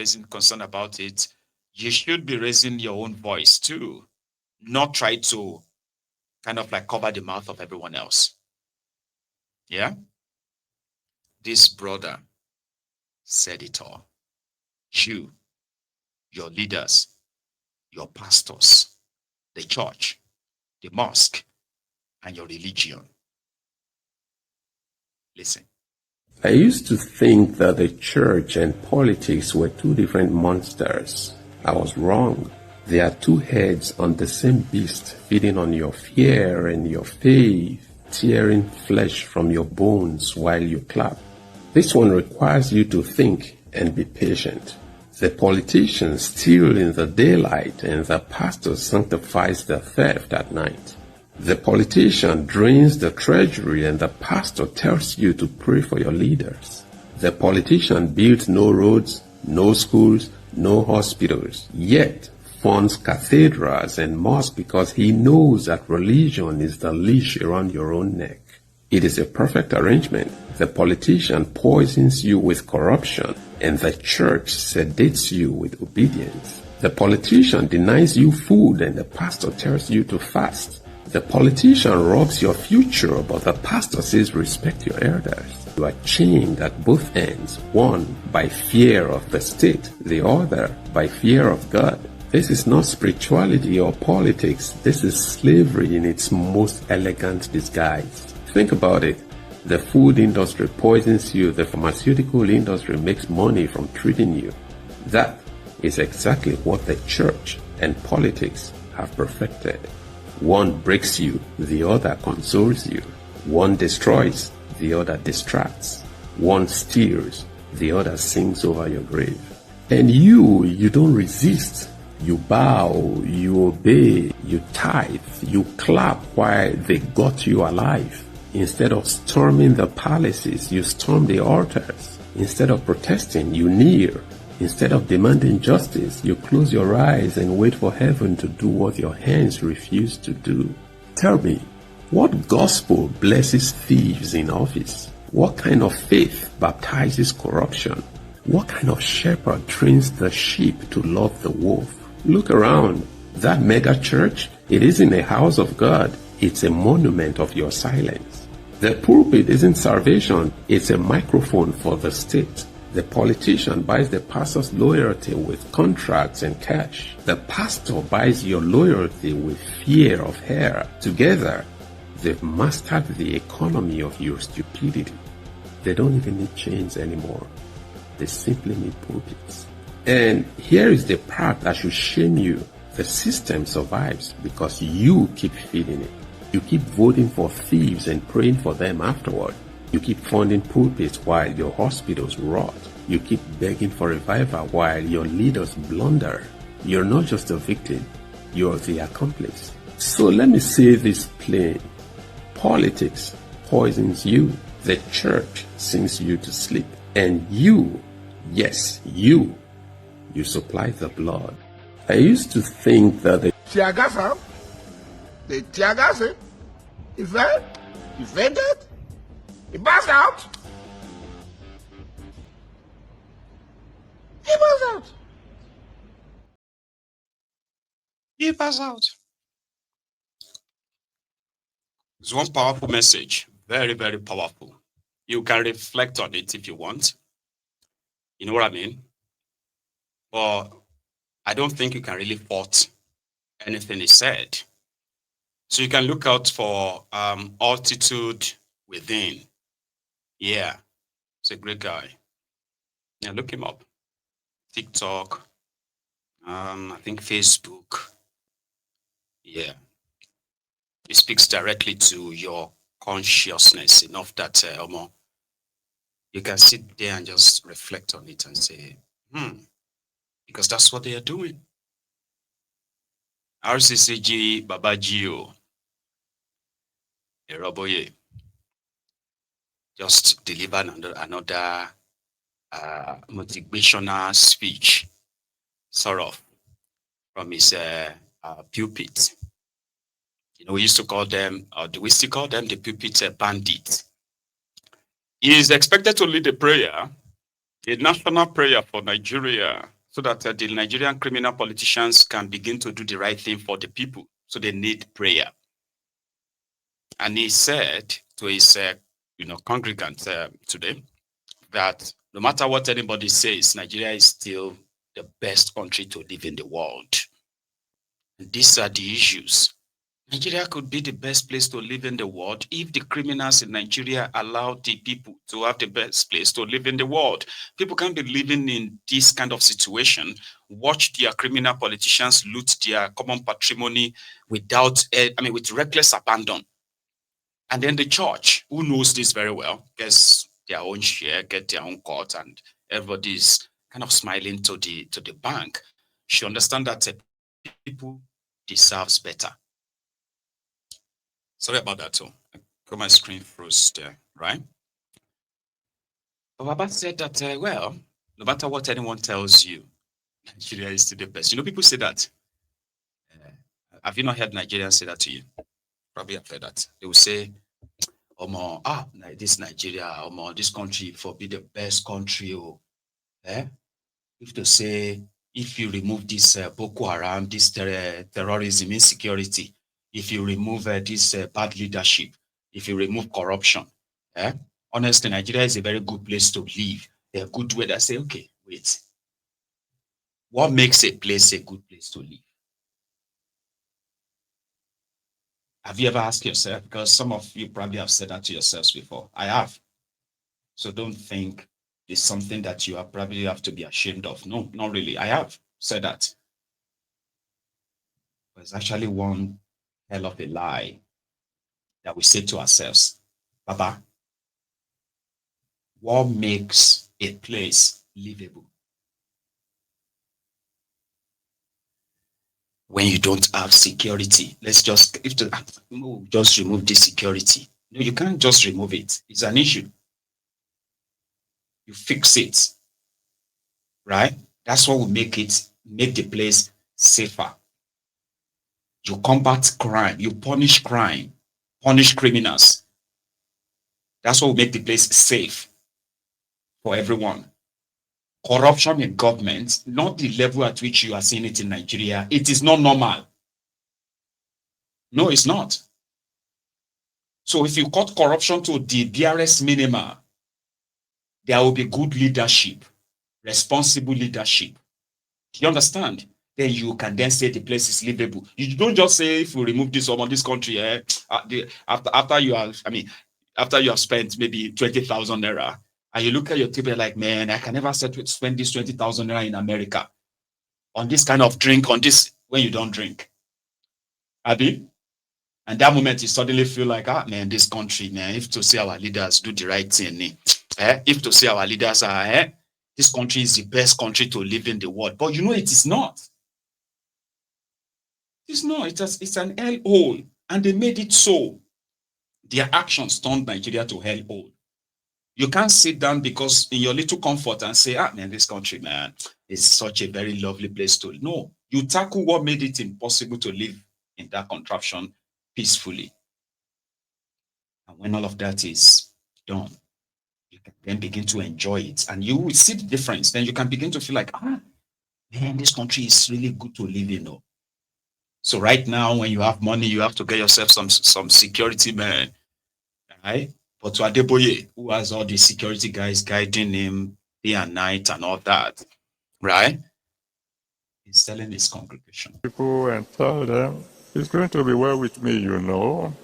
raising concern about it, you should be raising your own voice too, not try to kind of like cover the mouth of everyone else. Yeah? This brother said it all. You, your leaders, your pastors, the church, the mosque, and your religion. Listen. I used to think that the church and politics were two different monsters. I was wrong. They are two heads on the same beast, feeding on your fear and your faith, tearing flesh from your bones while you clap. This one requires you to think and be patient. The politician steals in the daylight and the pastor sanctifies the theft at night. The politician drains the treasury and the pastor tells you to pray for your leaders. The politician builds no roads, no schools, no hospitals, yet funds cathedrals and mosques because he knows that religion is the leash around your own neck. It is a perfect arrangement. The politician poisons you with corruption and the church sedates you with obedience. The politician denies you food and the pastor tells you to fast. The politician robs your future, but the pastor says respect your elders. You are chained at both ends, one by fear of the state, the other by fear of God. This is not spirituality or politics. This is slavery in its most elegant disguise. Think about it. The food industry poisons you. The pharmaceutical industry makes money from treating you. That is exactly what the church and politics have perfected. One breaks you, the other consoles you. One destroys, the other distracts. One steals, the other sings over your grave. And you don't resist. You bow, you obey, you tithe, you clap while they got you alive. Instead of storming the palaces, you storm the altars. Instead of protesting, you kneel. Instead of demanding justice, you close your eyes and wait for heaven to do what your hands refuse to do. Tell me, what gospel blesses thieves in office? What kind of faith baptizes corruption? What kind of shepherd trains the sheep to love the wolf? Look around. That mega church, it isn't a house of God. It's a monument of your silence. The pulpit isn't salvation. It's a microphone for the state. The politician buys the pastor's loyalty with contracts and cash. The pastor buys your loyalty with fear of hair. Together, they've mastered the economy of your stupidity. They don't even need chains anymore. They simply need pulpits. And here is the part that should shame you. The system survives because you keep feeding it. You keep voting for thieves and praying for them afterward. You keep funding pulpits while your hospitals rot. You keep begging for revival while your leaders blunder. You're not just a victim, you're the accomplice. So let me say this plain. Politics poisons you. The church sings you to sleep. And you, yes, you supply the blood. I used to think that the Tiagasa, the Tiagasa, he fell, he fainted, he passed out. He passed out. He passed out. It's one powerful message. Very, very powerful. You can reflect on it if you want. You know what I mean? But I don't think you can really fault anything he said. So you can look out for altitude within. Yeah, he's a great guy. Yeah, look him up. TikTok, I think Facebook. Yeah. It speaks directly to your consciousness enough that you can sit there and just reflect on it and say, because that's what they are doing. RCCG Babajio, Adeboye, just delivered another motivational speech, sort of, from his pulpit. You know, we used to call them, or do we still call them the pulpit bandits? He is expected to lead a prayer A national prayer for Nigeria so that the Nigerian criminal politicians can begin to do the right thing for the people. So they need prayer. And he said to his congregants today that no matter what anybody says, Nigeria is still the best country to live in the world. And these are the issues. Nigeria could be the best place to live in the world if the criminals in Nigeria allow the people to have the best place to live in the world. People can't be living in this kind of situation, watch their criminal politicians loot their common patrimony without, with reckless abandon. And then the church, who knows this very well, gets their own share, get their own cut, and everybody's kind of smiling to the bank. Should understand that people deserves better. Sorry about that too. I got my screen froze there, right? But Baba said that, no matter what anyone tells you, Nigeria is still the best. You know, people say that. Have you not heard Nigerians say that to you? Probably have heard that. They will say, this Nigeria, this country for be the best country. If to say, if you remove this Boko Haram, this terrorism, insecurity, if you remove this bad leadership, if you remove corruption, honestly, Nigeria is a very good place to live. A good way to say, okay, wait. What makes a place a good place to live? Have you ever asked yourself? Because some of you probably have said that to yourselves before. I have. So don't think it's something that you probably have to be ashamed of. No, not really. I have said that. But it's actually one hell of a lie that we say to ourselves. Baba, what makes a place livable? When you don't have security, just remove this security. No, you can't just remove it. It's an issue. You fix it, right? That's what will make the place safer. You combat crime, you punish crime, punish criminals. That's what will make the place safe for everyone. Corruption in government, not the level at which you are seeing it in Nigeria, it is not normal. No, it's not. So if you cut corruption to the barest minimum, there will be good leadership, responsible leadership. Do you understand? Then you can then say the place is livable. You don't just say if we remove this from this country, after you have spent maybe 20,000 naira, and you look at your table like, man, I can never spend this 20,000 naira in America on this kind of drink, on this when you don't drink. Abi? And that moment you suddenly feel like, man, this country, man, if to see our leaders do the right thing, if to see our leaders are, this country is the best country to live in the world. But you know, it is not. It's not. It's an hellhole. And they made it so. Their actions turned Nigeria to hellhole. You can't sit down because in your little comfort and say, man, this country, man, is such a very lovely place to live. No, you tackle what made it impossible to live in that contraption peacefully. And when all of that is done, you can then begin to enjoy it. And you will see the difference. Then you can begin to feel like, man, this country is really good to live in. So right now, when you have money, you have to get yourself some security man, right? But to Adeboye, who has all the security guys guiding him day and night and all that, right? He's telling his congregation. People and tell them, it's going to be well with me, you know.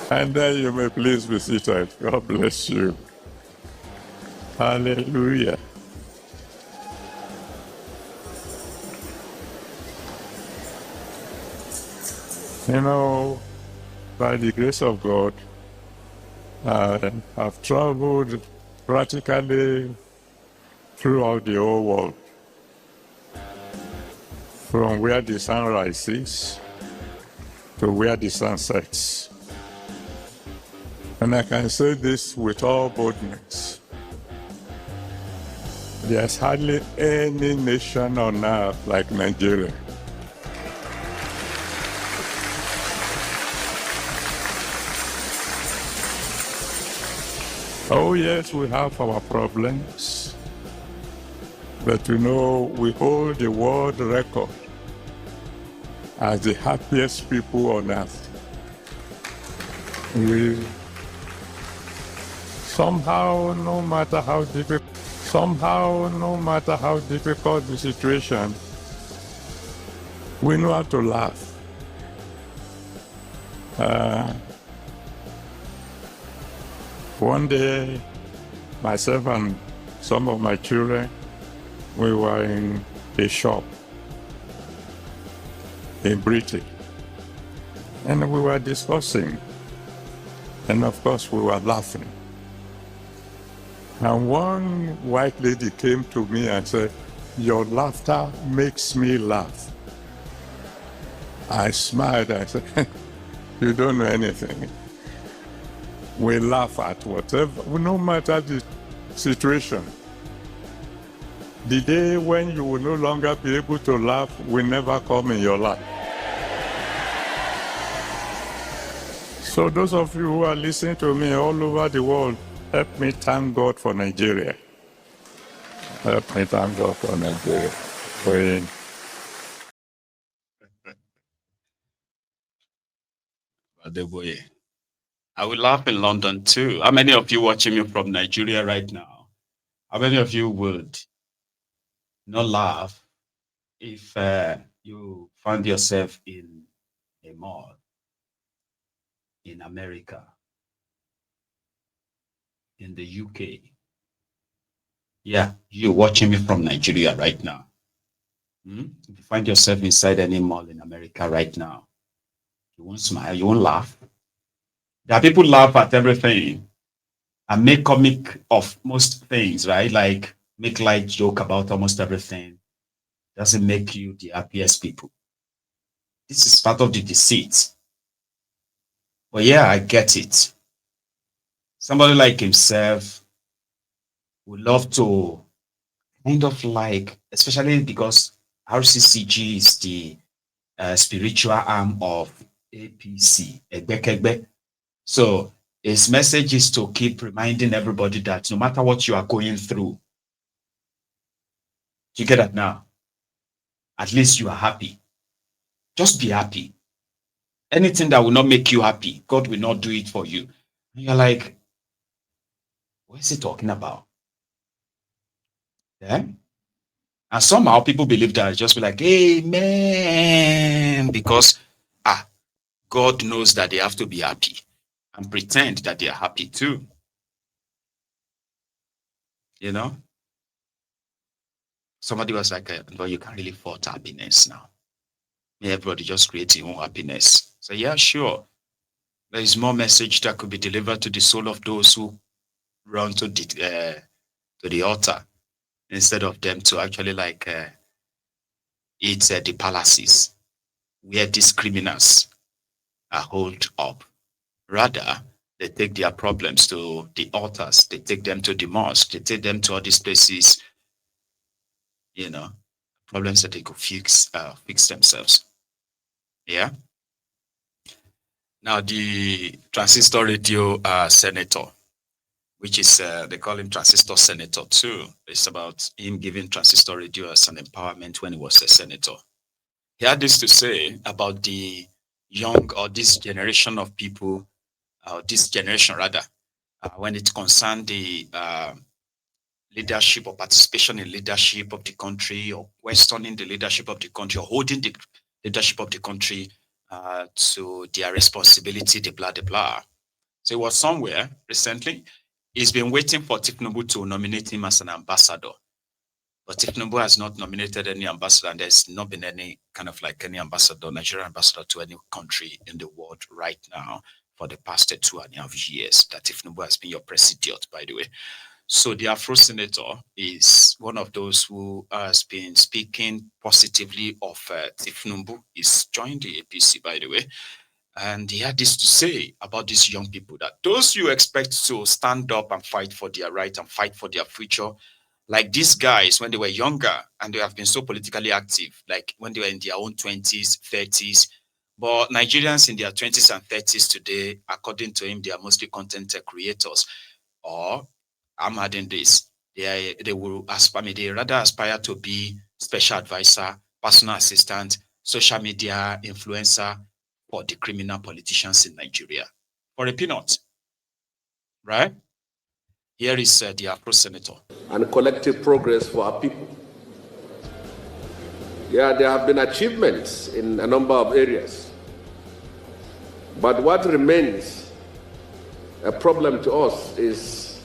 And then you may please be seated. God bless you. Hallelujah. You know, by the grace of God, I have traveled practically throughout the whole world. From where the sun rises to where the sun sets. And I can say this with all boldness. There's hardly any nation on earth like Nigeria. Oh, yes, we have our problems. But we hold the world record as the happiest people on earth. We somehow, no matter how difficult the situation, we know how to laugh. One day, myself and some of my children, we were in a shop in Britain, and we were discussing, and of course we were laughing. And one white lady came to me and said, "Your laughter makes me laugh." I smiled and said, "You don't know anything. We laugh at whatever, no matter the situation. The day when you will no longer be able to laugh will never come in your life." So those of you who are listening to me all over the world, help me thank God for Nigeria. Help me thank God for Nigeria. Praying. Adeboye. I will laugh in London too. How many of you watching me from Nigeria right now? How many of you would not laugh if you found yourself in a mall in America, in the UK? Yeah, you watching me from Nigeria right now. If you find yourself inside any mall in America right now, you won't smile, you won't laugh. There are people laugh at everything and make comic of most things, right? Like make light joke about almost everything. Doesn't make you the happiest people. This is part of the deceit. But yeah, I get it. Somebody like himself would love to kind of like, especially because RCCG is the spiritual arm of APC, Egbekegbe. So his message is to keep reminding everybody that no matter what you are going through, you get that now, at least you are happy. Just be happy. Anything that will not make you happy, God will not do it for you. And you're like, what is he talking about? Yeah. And somehow people believe that, just be like, amen, because God knows that they have to be happy and pretend that they are happy too. You know? Somebody was like, no, you can't really fault happiness now. Everybody just creates your own happiness. So yeah, sure. There is more message that could be delivered to the soul of those who run to the altar instead of them to actually like eat the palaces where these criminals are holed up. Rather, they take their problems to the altars. They take them to the mosque. They take them to all these places, problems that they could fix themselves. Yeah. Now, the transistor radio senator, which is, they call him transistor senator too. It's about him giving transistor radio as an empowerment when he was a senator. He had this to say about the young, or this generation of people, this generation rather, when it concerned the leadership or participation in leadership of the country, or questioning the leadership of the country, or holding the leadership of the country to their responsibility, the blah, the blah. So he was somewhere recently. He's been waiting for Tinubu to nominate him as an ambassador. But Tinubu has not nominated any ambassador, and there's not been any kind of like any ambassador, Nigerian ambassador to any country in the world right now for the past 2.5 years that Tinubu has been your president, by the way. So the Afro senator is one of those who has been speaking positively of Tinubu. He's joined the APC, by the way. And he had this to say about these young people, that those you expect to stand up and fight for their right and fight for their future, like these guys when they were younger and they have been so politically active, like when they were in their own 20s, 30s. But Nigerians in their 20s and 30s today, according to him, they are mostly content creators. or I'm adding this. They will aspire, they rather aspire to be special advisor, personal assistant, social media influencer for the criminal politicians in Nigeria for a peanut, right? Here is the Afro senator. And collective progress for our people. Yeah, there have been achievements in a number of areas. But what remains a problem to us is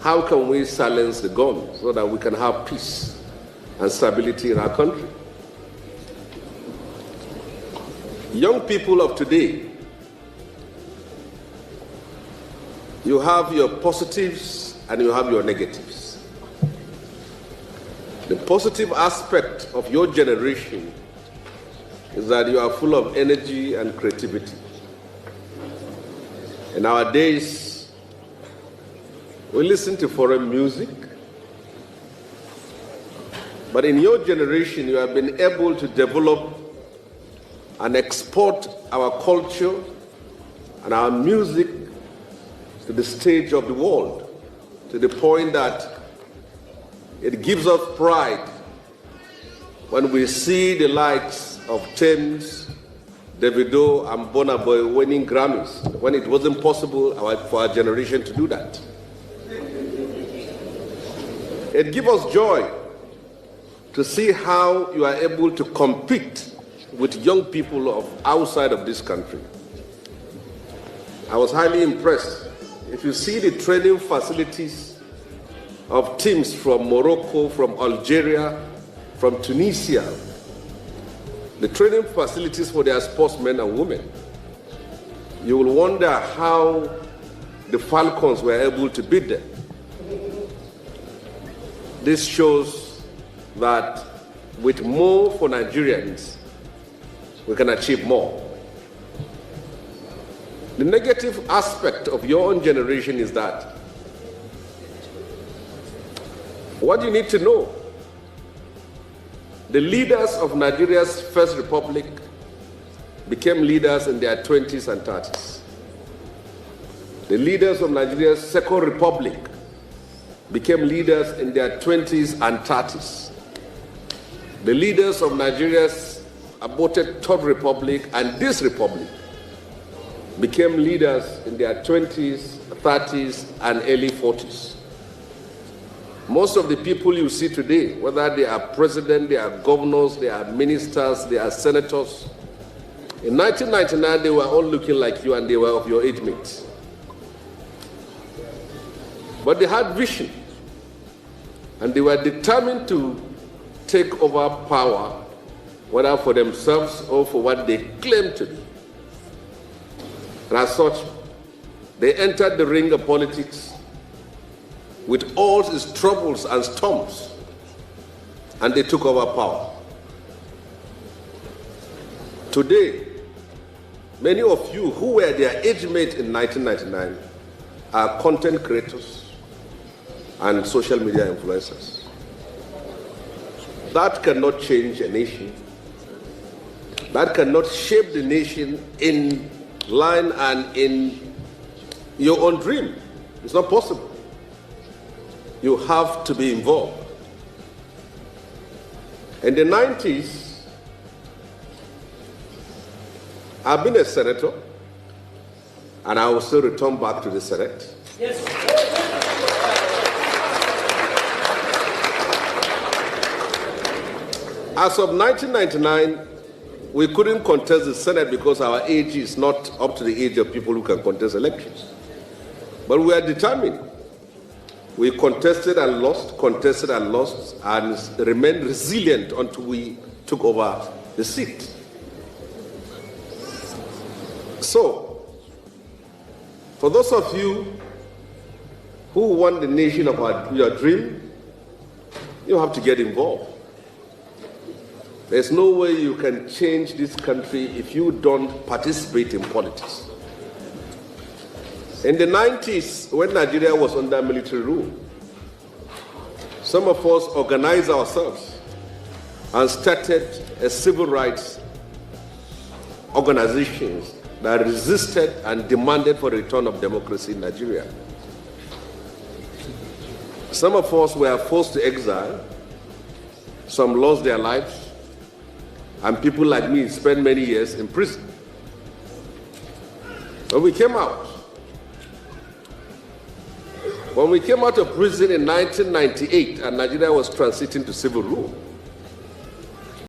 how can we silence the gun so that we can have peace and stability in our country? Young people of today, you have your positives and you have your negatives. The positive aspect of your generation is that you are full of energy and creativity. In our days, we listen to foreign music, but in your generation, you have been able to develop and export our culture and our music to the stage of the world, to the point that it gives us pride when we see the likes of Thames, Davido, and Burna Boy winning Grammys, when it wasn't possible for our generation to do that. It gives us joy to see how you are able to compete with young people of outside of this country. I was highly impressed. If you see the training facilities of teams from Morocco, from Algeria, from Tunisia, the training facilities for their sportsmen and women, you will wonder how the Falcons were able to beat them. This shows that with more for Nigerians, we can achieve more. The negative aspect of your own generation is that what you need to know, the leaders of Nigeria's First Republic became leaders in their 20s and 30s. The leaders of Nigeria's Second Republic became leaders in their 20s and 30s. The leaders of Nigeria's aborted Third Republic and this Republic became leaders in their 20s, 30s, and early 40s. Most of the people you see today, whether they are president, they are governors, they are ministers, they are senators, in 1999 they were all looking like you and they were of your age mates. But they had vision and they were determined to take over power, whether for themselves or for what they claim to be. And as such, they entered the ring of politics with all its troubles and storms, and they took over power. Today, many of you who were their age mates in 1999 are content creators and social media influencers. That cannot change a nation. That cannot shape the nation in line and in your own dream. It's not possible. You have to be involved. In the 90s, I've been a senator, and I will still return back to the Senate. Yes. As of 1999, we couldn't contest the Senate because our age is not up to the age of people who can contest elections. But we are determined. We contested and lost, and remained resilient until we took over the seat. So, for those of you who want the nation of your dream, you have to get involved. There's no way you can change this country if you don't participate in politics. In the 90s, when Nigeria was under military rule, some of us organized ourselves and started a civil rights organizations that resisted and demanded for the return of democracy in Nigeria. Some of us were forced to exile. Some lost their lives. And people like me spent many years in prison. When we came out of prison in 1998 and Nigeria was transiting to civil rule,